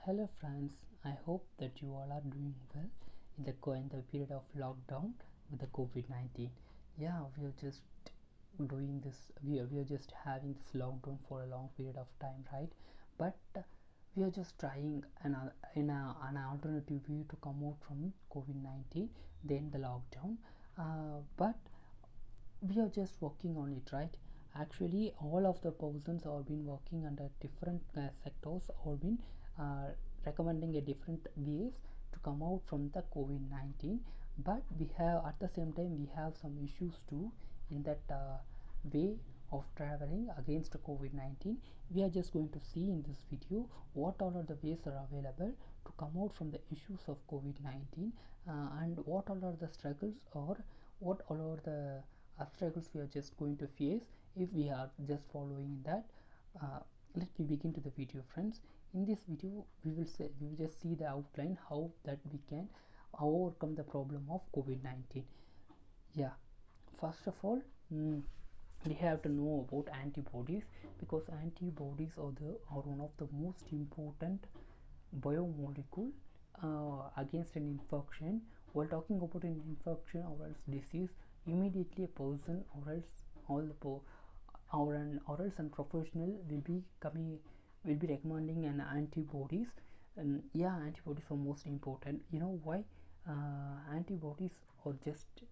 Hello friends, I hope that you all are doing well in the period of lockdown with the COVID-19. Yeah, we are just doing this. We are just having this lockdown for a long period of time, right? But we are just trying an alternative way to come out from COVID-19, then the lockdown. But we are just working on it, right? Actually all of the persons have been working under different sectors or been uh, recommending a different ways to come out from the COVID-19, but we have at the same time we have some issues too in that way of traveling against COVID-19. We are just going to see in this video what all are the ways are available to come out from the issues of COVID-19, and what all are the struggles or what all are the struggles we are just going to face if we are just following that. uh, let me begin to the video, friends. In this video we will just see the outline how that we can overcome the problem of COVID-19. Yeah, first of all, we have to know about antibodies, because antibodies are one of the most important biomolecule against an infection. While talking about an infection or else disease, immediately a person or else all the or else and professional will be recommending an antibodies. And yeah, antibodies are most important. You know why? Antibodies are just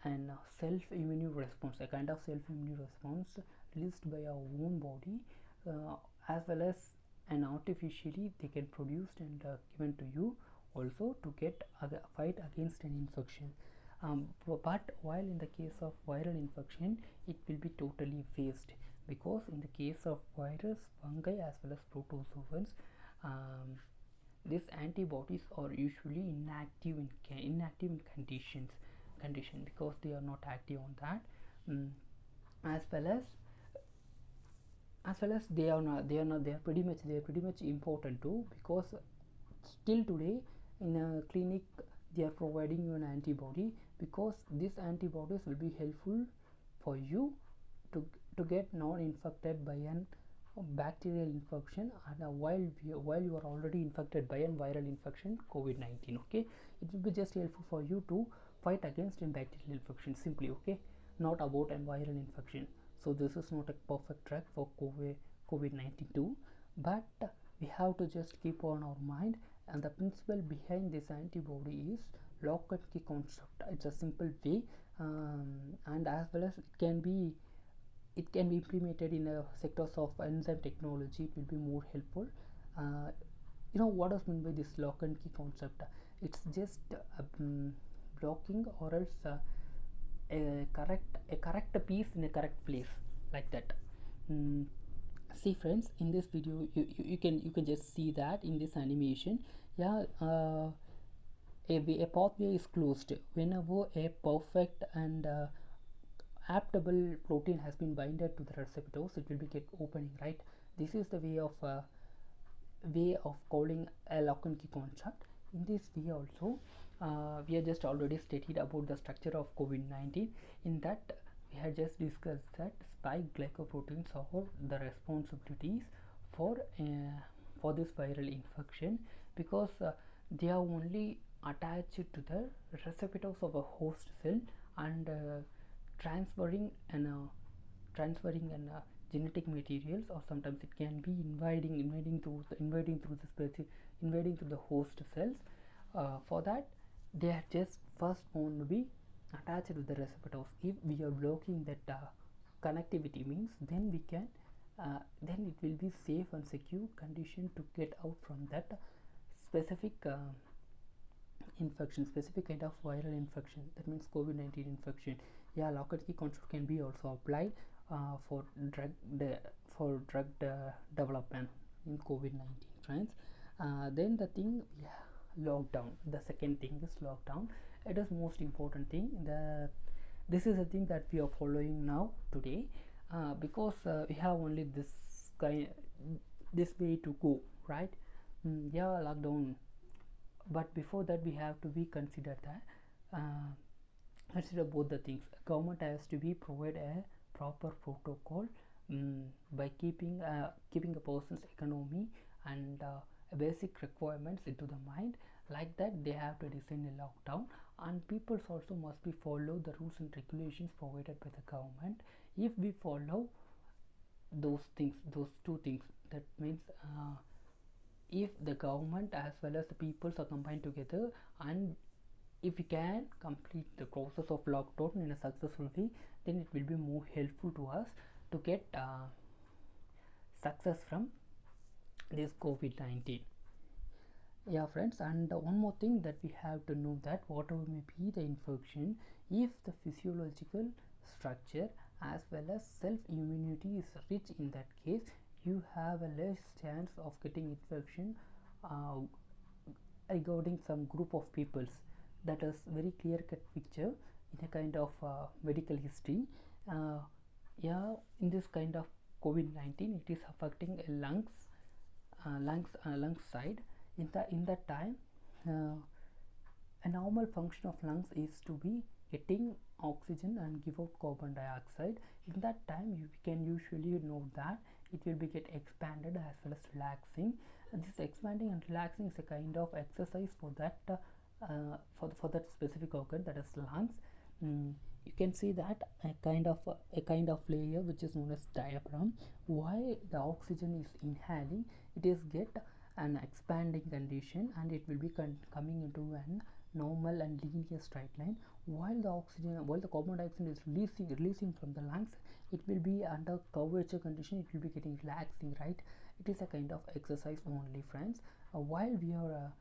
an self-immune response, a kind of self-immune response released by our own body, as well as and artificially they can produced and given to you also to get fight against an infection. But while in the case of viral infection it will be totally waste, because in the case of virus, fungi as well as protozoans, um, these antibodies are usually inactive in condition, because they are not active on that. um, as well as they are pretty much important too, because still today in a clinic they are providing you an antibody, because these antibodies will be helpful for you to get non-infected by an bacterial infection, and while you are already infected by a viral infection COVID-19. Okay, it will be just helpful for you to fight against a bacterial infection simply. Okay, not about a viral infection. So this is not a perfect track for COVID-19 too, but we have to just keep on our mind. And the principle behind this antibody is lock and key concept. It's a simple way, and as well as it can be implemented in sectors of enzyme technology. It will be more helpful. uh, you know what is meant by this lock and key concept? It's just blocking or else a correct piece in a correct place, like that. mm, See friends, in this video you can just see that in this animation. Yeah, a pathway is closed whenever a perfect and adaptable protein has been binded to the receptors. It will be get opening, right? This is the way of calling a lock and key concept. In this way also, we have just already stated about the structure of COVID-19. In that we have just discussed that spike glycoproteins are the responsibilities for this viral infection, because they are only attached to the receptors of a host cell, and transferring and genetic materials, or sometimes it can be invading through the host cells. For that, they are just first going to be attached to the receptors. If we are blocking that connectivity, means then we can then it will be safe and secure condition to get out from that specific infection, specific kind of viral infection, that means COVID-19 infection. Yeah, lock and key concept can be also applied for drug development in COVID-19, friends. Then the thing, yeah, lockdown. The second thing is lockdown. It is most important thing. This is a thing that we are following now today, because we have only this way to go, right? Yeah, lockdown. But before that we have to be consider that consider both the things. Government has to be provide a proper protocol, by keeping a person's economy and basic requirements into the mind. Like that, they have to design a lockdown, and people also must be follow the rules and regulations provided by the government. If we follow those things, those two things, that means if the government as well as the peoples are combined together, and if we can complete the process of lockdown in a successful way, then it will be more helpful to us to get success from this COVID-19. Yeah, friends, and one more thing that we have to know, that whatever may be the infection, if the physiological structure as well as self immunity is rich, in that case you have a less chance of getting infection uh, regarding some group of peoples. That is very clear cut picture in a kind of medical history. uh, yeah, in this kind of COVID-19, it is affecting a lungs side. In that time, uh, a normal function of lungs is to be getting oxygen and give out carbon dioxide. In that time, you can usually know that it will be get expanded as well as relaxing, and this expanding and relaxing is a kind of exercise for that for that specific organ, that is lungs. You can see that a kind of layer which is known as diaphragm. Why the oxygen is inhaling, it is get an expanding condition, and it will be coming into an normal and linear straight line, while the carbon dioxide is releasing from the lungs, it will be under curvature condition, it will be getting relaxing, right? It is a kind of exercise only, friends. While we are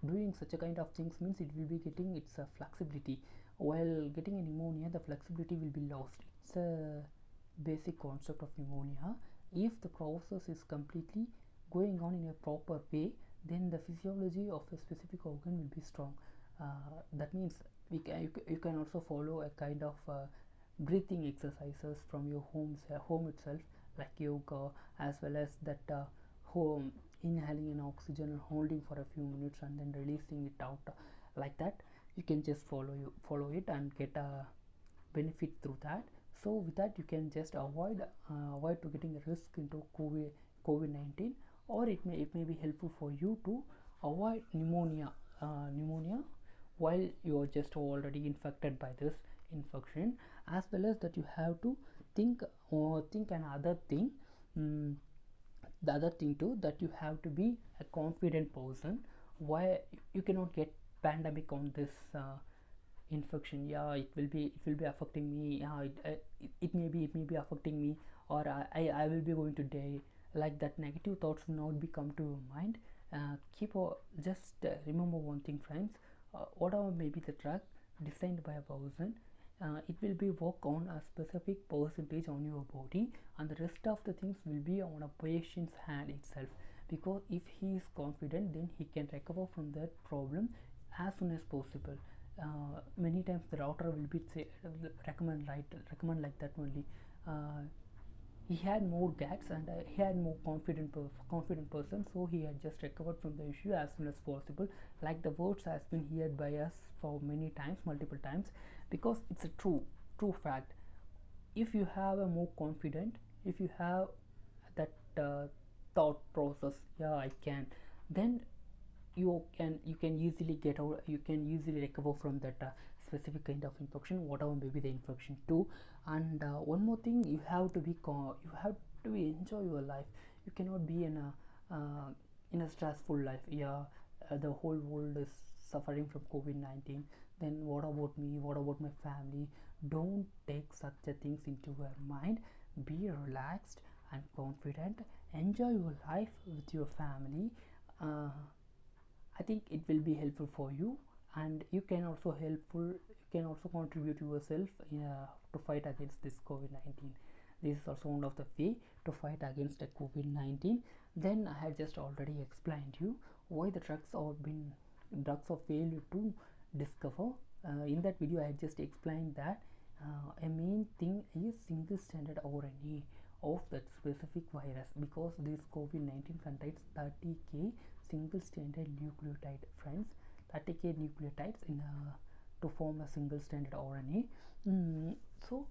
doing such a kind of things, means it will be getting its flexibility. While getting a pneumonia, the flexibility will be lost. It's a basic concept of pneumonia. If the process is completely going on in a proper way, then the physiology of a specific organ will be strong. That means you can also follow a kind of breathing exercises from your home itself, like yoga, as well as that home inhaling an oxygen and holding for a few minutes and then releasing it out, like that. You can just follow it and get a benefit through that. So with that, you can just avoid to getting a risk into COVID-19, or it may be helpful for you to avoid pneumonia while you are just already infected by this infection. As well as that, you have to think another thing. um, the other thing too, that you have to be a confident person. Why you cannot get pandemic on this infection? Yeah, it will be affecting me. Yeah, it may be affecting me, or I will be going to die. Like that, negative thoughts will not be come to your mind. Just remember one thing, friends. Whatever may be the drug designed by a person, it will be work on a specific percentage on your body, and the rest of the things will be on a patient's hand itself. Because if he is confident, then he can recover from that problem as soon as possible. Many times the router will be recommend like that only. He had more gags, and he had more confident person, so he had just recovered from the issue as soon as possible. Like the words has been heard by us for many times, multiple times, because it's a true fact. If you have a more confident, if you have that thought process, yeah, I can, then you can easily get out, you can easily recover from that specific kind of infection, whatever may be the infection too. And one more thing, you have to be enjoy your life. You cannot be in a stressful life. Yeah, the whole world is suffering from COVID-19, then what about me, what about my family? Don't take such a things into your mind. Be relaxed and confident, enjoy your life with your family. I think it will be helpful for you, and you can also contribute yourself to fight against this COVID-19. This is also one of the way to fight against the COVID-19. Then I have just already explained you why the drugs are failed to discover. In that video, I have just explained that a main thing is single stranded RNA of that specific virus, because this COVID-19 contains 30k single stranded nucleotide, friends. 30k nucleotides to form a single stranded RNA. So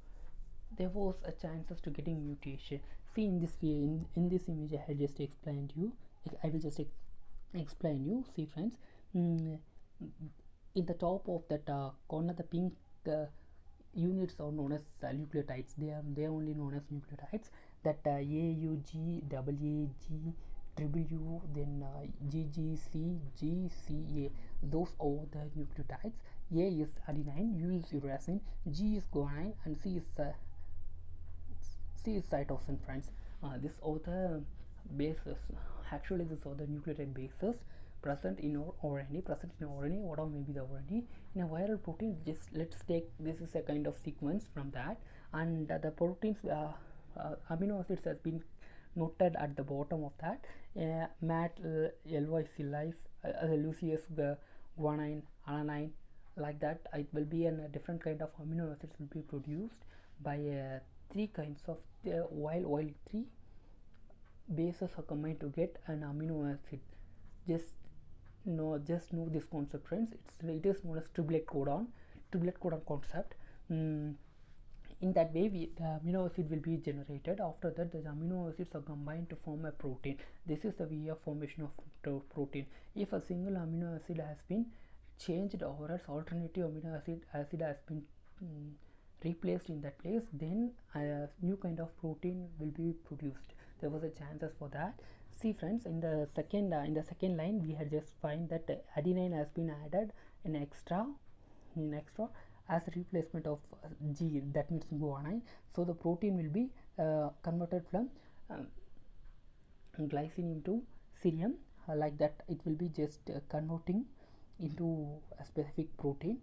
there was a chances to getting mutation. See, in this way, in this image I had just explained you, I will just explain you. See friends, mm, in the top of that corner, the pink units are known as nucleotides. They are only known as nucleotides. That AUG, AAG, triple U, then GGC, GCA. Those are the nucleotides. A is adenine, U is uracil, G is guanine, and C is cytosine, friends. This are the bases. Actually, these are the nucleotide bases present in our RNA. Whatever may be the RNA in a viral protein. Just let's take this is a kind of sequence from that, and the proteins amino acids has been noted at the bottom of that. MAT, LY, Lucius, guanine, alanine, like that. It will be a different kind of amino acids will be produced by three kinds of while three bases are combined to get an amino acid. Just know this concept, friends. It is known as triplet codon concept. mm, in that way the amino acid will be generated. After that, the amino acids are combined to form a protein. This is the way of formation of protein. If a single amino acid has been changed or else alternative amino acid has been replaced in that place, then a new kind of protein will be produced. There was a chances for that. See friends, in the second line we had just find that adenine has been added in extra as a replacement of G, that means guanine. So the protein will be converted from um, glycine to serine, like that. It will be just converting into a specific protein.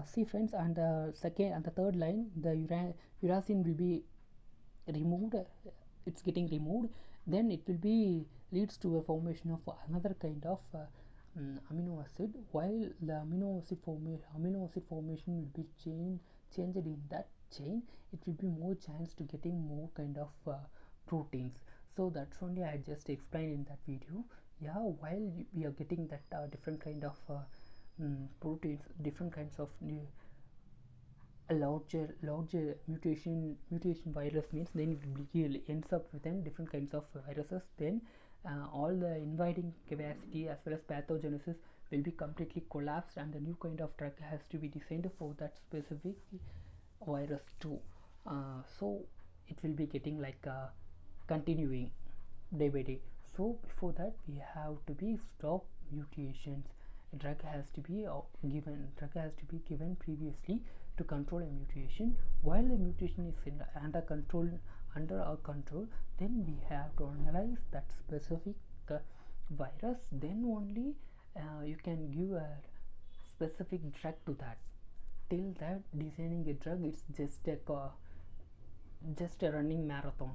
See friends, and the second and the third line, the uracil will be removed. It's getting removed, then it will be leads to a formation of another kind of amino acid. While the amino acid formation will be changed in that chain, it will be more chance to getting more kind of proteins. So that's only I just explained in that video. Yeah, while we are getting that different kind of proteins, different kinds of new a larger mutation virus means, then it will ends up with then different kinds of viruses. Then all the inviting capacity as well as pathogenesis will be completely collapsed, and a new kind of drug has to be designed for that specific virus too. So it will be getting like continuing day by day. So before that, we have to be stop mutations. A drug has to be given previously to control a mutation. While the mutation is under our control, then we have to analyze that specific virus. Then only you can give a specific drug to that. Till that, designing a drug, it's just a running marathon.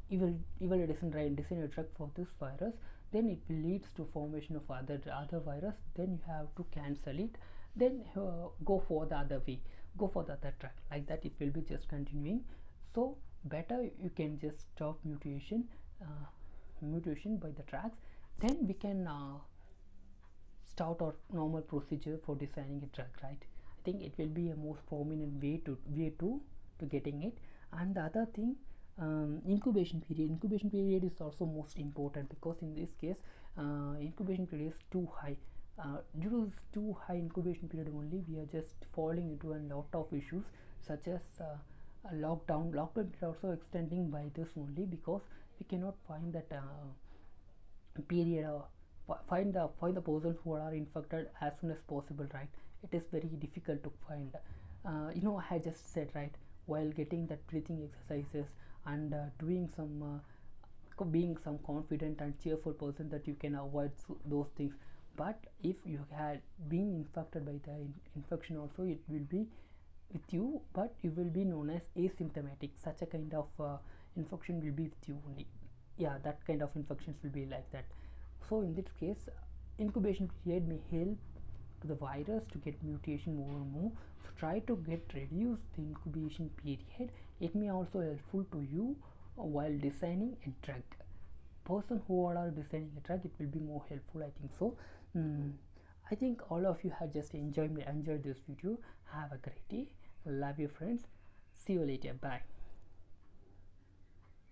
You will design a drug for this virus, then it will leads to formation of other virus. Then you have to cancel it, then go for the other way, go for the other drug, like that. It will be just continuing. So better you can just stop mutation by the drugs. Then we can start our normal procedure for designing a drug, right? I think it will be a most prominent way to getting it. And the other thing, incubation period is also most important, because in this case incubation period is too high. Due to this too high incubation period only, we are just falling into a lot of issues, such as a lockdown is also extending by this only, because we cannot find that period, find the persons who are infected as soon as possible, right? It is very difficult to find. I just said, right, while getting that breathing exercises and doing some being some confident and cheerful person, that you can avoid those things. But if you had been infected by the infection also, it will be with you, but you will be known as asymptomatic. Such a kind of infection will be with you only. Yeah, that kind of infections will be like that. So in this case, incubation period may help to the virus to get mutation more and more. So try to get reduce the incubation period. It may also helpful to you while designing a drug. Person who are designing a drug, it will be more helpful, I think so. I think all of you have just enjoyed this video. Have a great day. Love you, friends. See you later. Bye.